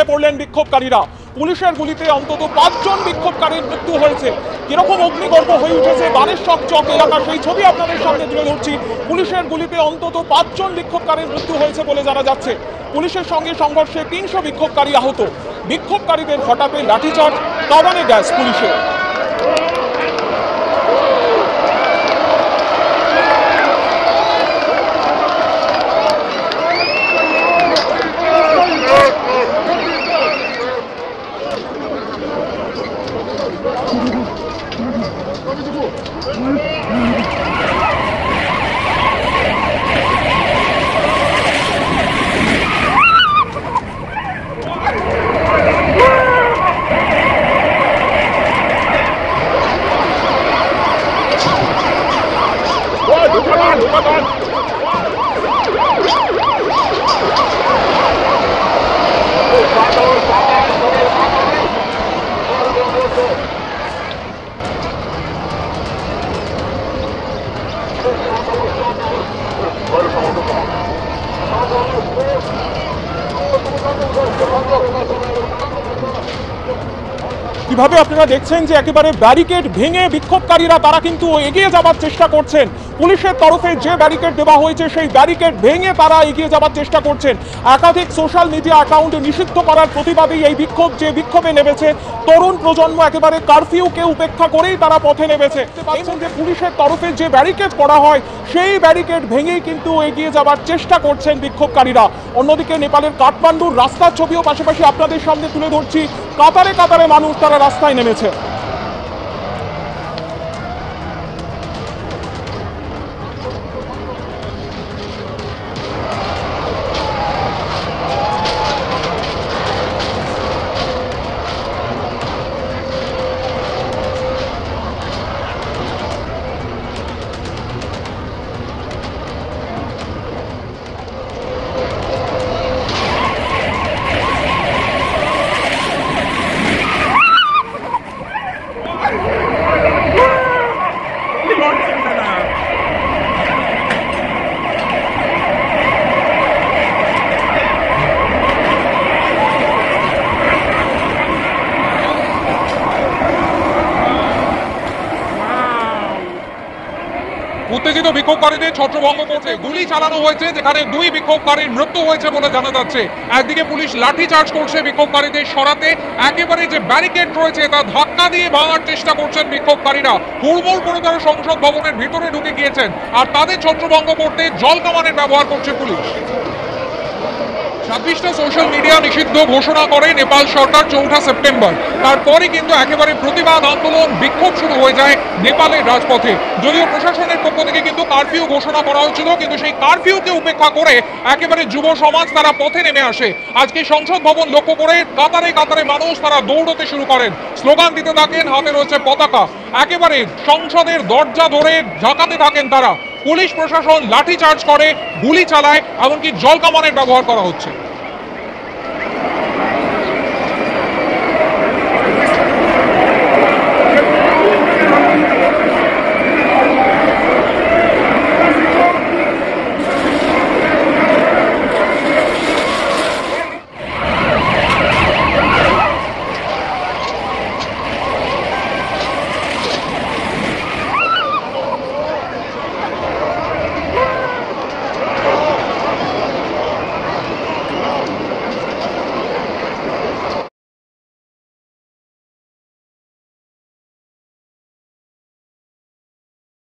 ফেটে পড়লেন বিক্ষোভকারীরা। পুলিশের গুলিতে অন্তত 5 জন বিক্ষোভকারীর মৃত্যু হয়েছে। কিরকম অগ্নিগর্ভ হয়ে উঠেছে বানেশ্বর চক এলাকা, সেই ছবি আপনাদের সামনে তুলে ধরছি। পুলিশের গুলিতে অন্তত 5 জন বিক্ষোভকারীর মৃত্যু হয়েছে বলে জানা যাচ্ছে। পুলিশের সঙ্গে সংঘর্ষে 300 বিক্ষোভকারী আহত। বিক্ষোভকারীদের হঠাৎ লাঠিচার্জ, কাঁদানে গ্যাস পুলিশের। কিভাবে আপনারা দেখছেন যে একেবারে ব্যারিকেড ভেঙে বিক্ষোভকারীরা তারা কিন্তু এগিয়ে যাবার চেষ্টা করছেন। পুলিশের তরফে যে ব্যারিকেড দেওয়া হয়েছে সেই ব্যারিকেড ভেঙে তারা এগিয়ে যাবার চেষ্টা করছেন। একাধিক সোশ্যাল মিডিয়া অ্যাকাউন্ট নিষিদ্ধ করার প্রতিবাদেই এই বিক্ষোভ, যে বিক্ষোভে নেমেছে তরুণ প্রজন্ম, একেবারে কারফিউকে উপেক্ষা করেই তারা পথে নেমেছে। যে পুলিশের তরফে যে ব্যারিকেড করা হয় সেই ব্যারিকেড ভেঙেই কিন্তু এগিয়ে যাবার চেষ্টা করছেন বিক্ষোভকারীরা। অন্যদিকে নেপালের কাঠমান্ডুর রাস্তার ছবিও পাশাপাশি আপনাদের সামনে তুলে ধরছি। কাতারে কাতারে মানুষ তারা রাস্তায় নেমেছে। উত্তেজিত বিক্ষোভকারীদের ছত্রভঙ্গ করতে গুলি চালানো হয়েছে, যেখানে 2 বিক্ষোভকারীর মৃত্যু হয়েছে বলে জানা যাচ্ছে। একদিকে পুলিশ লাঠি চার্জ করছে বিক্ষোভকারীদের সরাতে, একেবারে যে ব্যারিকেড রয়েছে তা ধাক্কা দিয়ে ভাঙার চেষ্টা করছেন বিক্ষোভকারীরা। হুড়মুড় করে তারা সংসদ ভবনের ভিতরে ঢুকে গিয়েছেন, আর তাদের ছত্রভঙ্গ করতে জল কামানের ব্যবহার করছে পুলিশ। 26টা সোশ্যাল মিডিয়া নিষিদ্ধ ঘোষণা করে নেপাল সরকার 4 সেপ্টেম্বর। তারপরে কিন্তু একেবারে প্রতিবাদ আন্দোলন, বিক্ষোভ শুরু হয়ে যায় নেপালের রাজপথে। যদিও প্রশাসনের পক্ষ থেকে কিন্তু কারফিউ ঘোষণা করা হয়েছিল, কিন্তু সেই কারফিউকে উপেক্ষা করে একেবারে যুব সমাজ তারা পথে নেমে আসে। আজকে সংসদ ভবন লক্ষ্য করে কাতারে কাতারে মানুষ তারা দৌড়তে শুরু করেন, স্লোগান দিতে থাকেন, হাতে রয়েছে পতাকা। একেবারে সংসদের দরজা ধরে ঝাঁকাতে থাকেন তারা। পুলিশ প্রশাসন লাঠি চার্জ করে, গুলি চালায়, এমনকি জল কামানের ব্যবহার করা হচ্ছে।